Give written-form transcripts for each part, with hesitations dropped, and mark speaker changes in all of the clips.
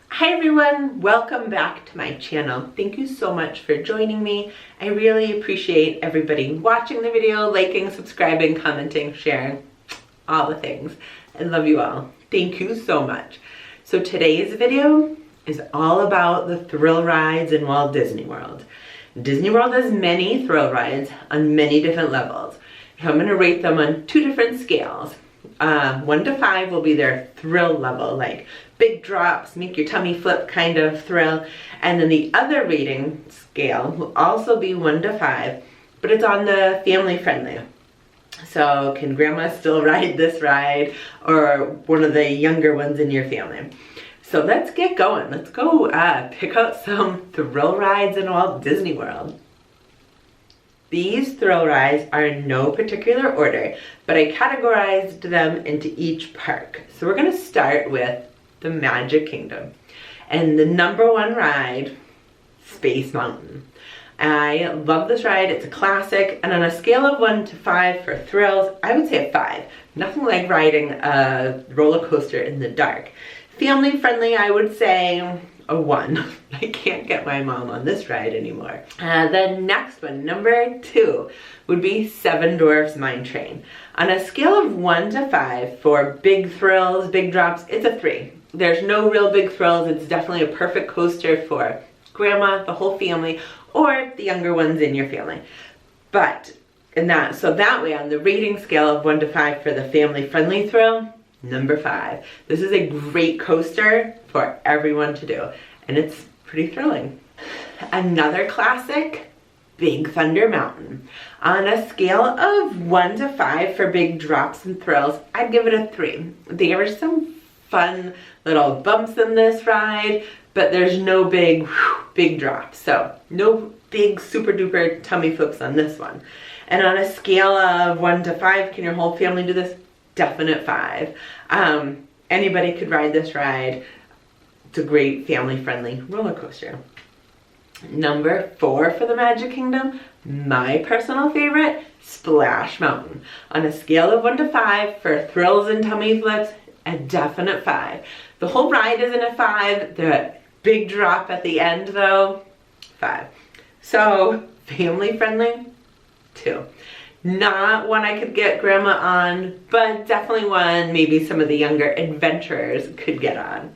Speaker 1: Hi everyone, welcome back to my channel. Thank you so much for joining me. I really appreciate everybody watching the video, liking, subscribing, commenting, sharing, all the things. I love you all. Thank you so much. So today's video is all about the thrill rides in Walt Disney World. Disney World has many thrill rides on many different levels. I'm going to rate them on two different scales. 1 to 5 will be their thrill level, like big drops, make your tummy flip kind of thrill. And then the other rating scale will also be 1 to 5, but it's on the family friendly. So can grandma still ride this ride, or one of the younger ones in your family? So let's get going. Let's go pick out some thrill rides in Walt Disney World. These thrill rides are in no particular order, but I categorized them into each park. So we're going to start with the Magic Kingdom. And the #1 ride, Space Mountain. I love this ride. It's a classic. And on a scale of 1 to 5 for thrills, I would say a 5. Nothing like riding a roller coaster in the dark. Family friendly, I would say a 1. I can't get my mom on this ride anymore. The next one, #2, would be Seven Dwarfs Mine Train. On a scale of 1 to 5 for big thrills, big drops, it's a 3. There's no real big thrills. It's definitely a perfect coaster for grandma, the whole family, or the younger ones in your family. But so that way, on the rating scale of 1 to 5 for the family friendly thrill, #5. This is a great coaster for everyone to do, and it's pretty thrilling. Another classic, Big Thunder Mountain. On a scale of 1 to 5 for big drops and thrills, I'd give it a 3. There are some fun little bumps in this ride, but there's no big drops. So no big super duper tummy flips on this one. And on a scale of 1 to 5, can your whole family do this? Definite 5. Anybody could ride this ride. It's a great family-friendly roller coaster. #4 for the Magic Kingdom, my personal favorite, Splash Mountain. On a scale of 1 to 5 for thrills and tummy flips, a definite 5. The whole ride isn't a 5. The big drop at the end though, 5. So family-friendly, 2. Not one I could get grandma on, but definitely one maybe some of the younger adventurers could get on.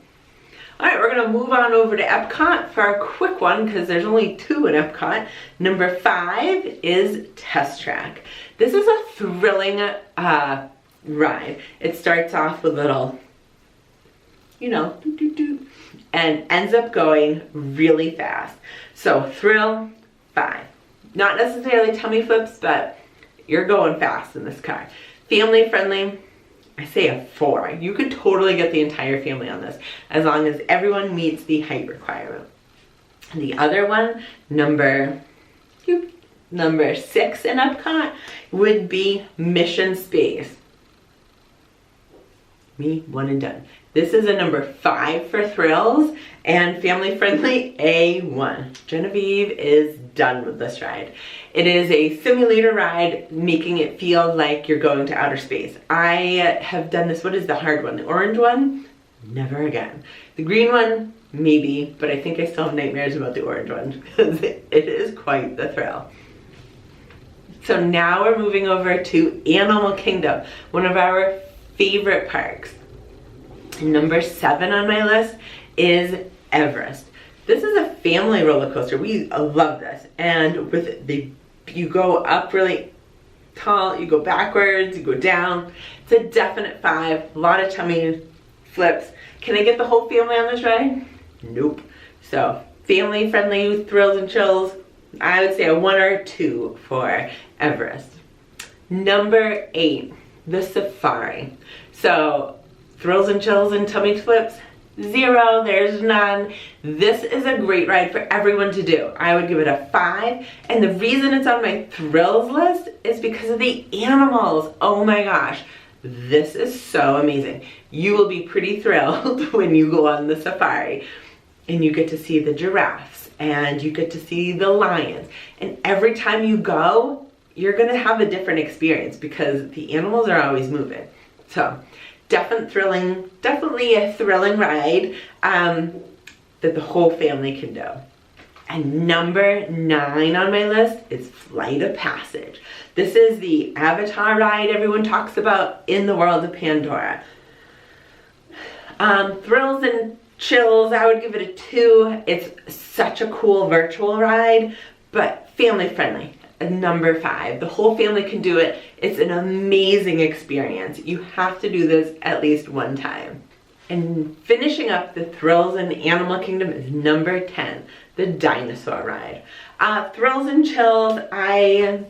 Speaker 1: All right, we're gonna move on over to Epcot for a quick one because there's only 2 in Epcot. #5 is Test Track. This is a thrilling ride. It starts off with little, and ends up going really fast. So thrill, 5. Not necessarily tummy flips, but you're going fast in this car. Family friendly, I say a 4. You could totally get the entire family on this as long as everyone meets the height requirement. The other one, number 6 in Epcot, would be Mission Space. Me, one and done. This is a #5 for thrills and family friendly, A1. Genevieve is done with this ride. It is a simulator ride, making it feel like you're going to outer space. I have done this. What is the hard one? The orange one? Never again. The green one? Maybe, but I think I still have nightmares about the orange one because it is quite the thrill. So now we're moving over to Animal Kingdom, one of our favorite parks. #7 on my list is Everest. This is a family roller coaster. We love this. And you go up really tall, you go backwards, you go down. It's a definite 5. A lot of tummy flips. Can I get the whole family on this ride? Nope. So family friendly thrills and chills, I would say a 1 or 2 for Everest. #8, the Safari. So thrills and chills and tummy flips, 0, there's none. This is a great ride for everyone to do. I would give it a 5, and the reason it's on my thrills list is because of the animals. Oh my gosh, this is so amazing. You will be pretty thrilled when you go on the safari and you get to see the giraffes and you get to see the lions, and every time you go, you're gonna have a different experience because the animals are always moving. So definitely a thrilling ride. that the whole family can do. And number 9 on my list is Flight of Passage. This is the Avatar ride everyone talks about in the world of Pandora. Thrills and chills, I would give it a 2. It's such a cool virtual ride, but family friendly. Number 5, the whole family can do it. It's an amazing experience. You have to do this at least one time. And finishing up the thrills in Animal Kingdom is number 10, the dinosaur ride. Thrills and chills, I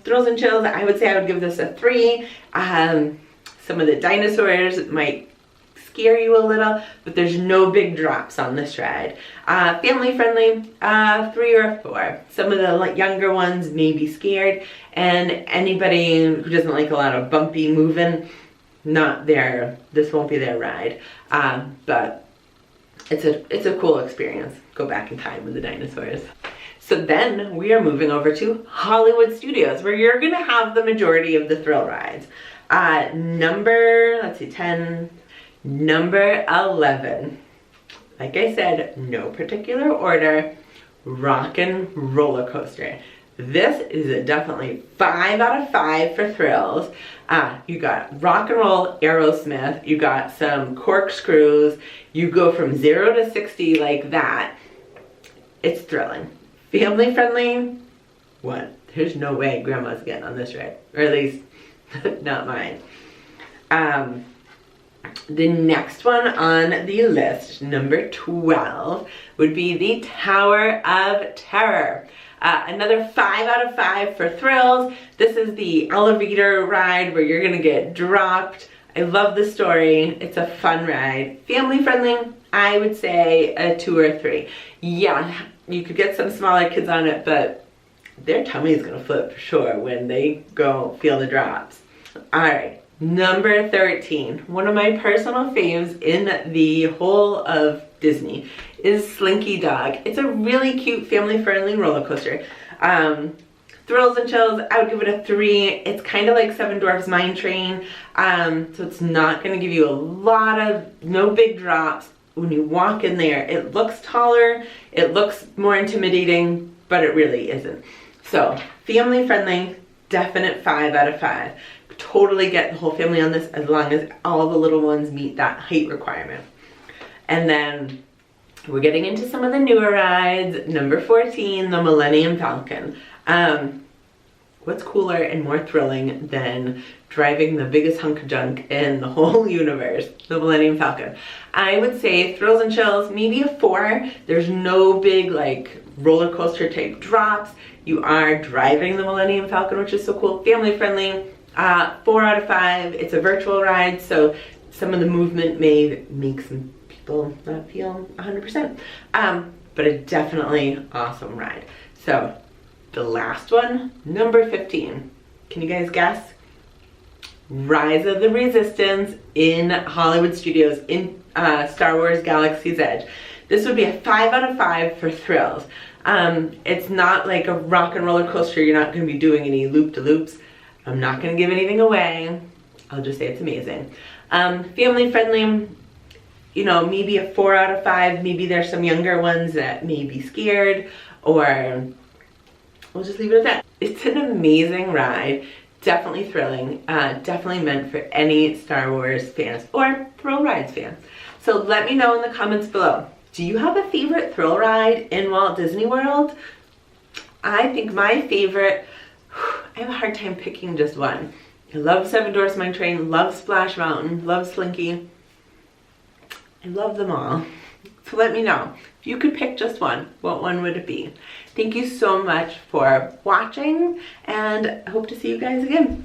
Speaker 1: would say I would give this a 3. Some of the dinosaurs might scare you a little, but there's no big drops on this ride. Family friendly, 3 or 4. Some of the younger ones may be scared, and anybody who doesn't like a lot of bumpy moving, this won't be their ride. But it's a cool experience. Go back in time with the dinosaurs. So then we are moving over to Hollywood Studios, where you're gonna have the majority of the thrill rides. Number 10, number 11. Like I said, no particular order, Rockin' Roller Coaster. This is a definitely 5 out of 5 for thrills. You got rock and roll Aerosmith, you got some corkscrews, you go from 0 to 60 like that. It's thrilling. Family friendly, what? There's no way grandma's getting on this ride, or at least not mine. The next one on the list, number 12, would be the Tower of Terror. Another 5 out of 5 for thrills. This is the elevator ride where you're gonna get dropped. I love the story. It's a fun ride. Family friendly, I would say a 2 or 3. Yeah, you could get some smaller kids on it, but their tummy is gonna flip for sure when they go feel the drops. All right. Number 13, one of my personal faves in the whole of Disney is Slinky Dog. It's a really cute family-friendly roller coaster. Thrills and chills, I would give it a 3. It's kind of like Seven Dwarfs Mine Train, so it's not going to give you no big drops. When you walk in there, it looks taller, it looks more intimidating, but it really isn't. So, family-friendly, definite 5 out of 5. Totally get the whole family on this as long as all the little ones meet that height requirement. And then we're getting into some of the newer rides. Number 14, the Millennium Falcon. What's cooler and more thrilling than driving the biggest hunk of junk in the whole universe, the Millennium Falcon? I would say thrills and chills, maybe a 4. There's no big roller coaster type drops. You are driving the Millennium Falcon, which is so cool. Family friendly. 4 out of 5. It's a virtual ride, so some of the movement may make some people not feel 100%. But a definitely awesome ride. So the last one, number 15. Can you guys guess? Rise of the Resistance in Hollywood Studios in Star Wars Galaxy's Edge. This would be a 5 out of 5 for thrills. It's not like a rock and roller coaster. You're not going to be doing any loop-de-loops. I'm not going to give anything away. I'll just say it's amazing. Family friendly, maybe a 4 out of 5. Maybe there's some younger ones that may be scared, or we'll just leave it at that. It's an amazing ride. Definitely thrilling. Definitely meant for any Star Wars fans or thrill rides fans. So let me know in the comments below. Do you have a favorite thrill ride in Walt Disney World? I think my favorite, I have a hard time picking just one. I love Seven Dwarfs Mine Train, love Splash Mountain, love Slinky. I love them all. So let me know. If you could pick just one, what one would it be? Thank you so much for watching, and I hope to see you guys again.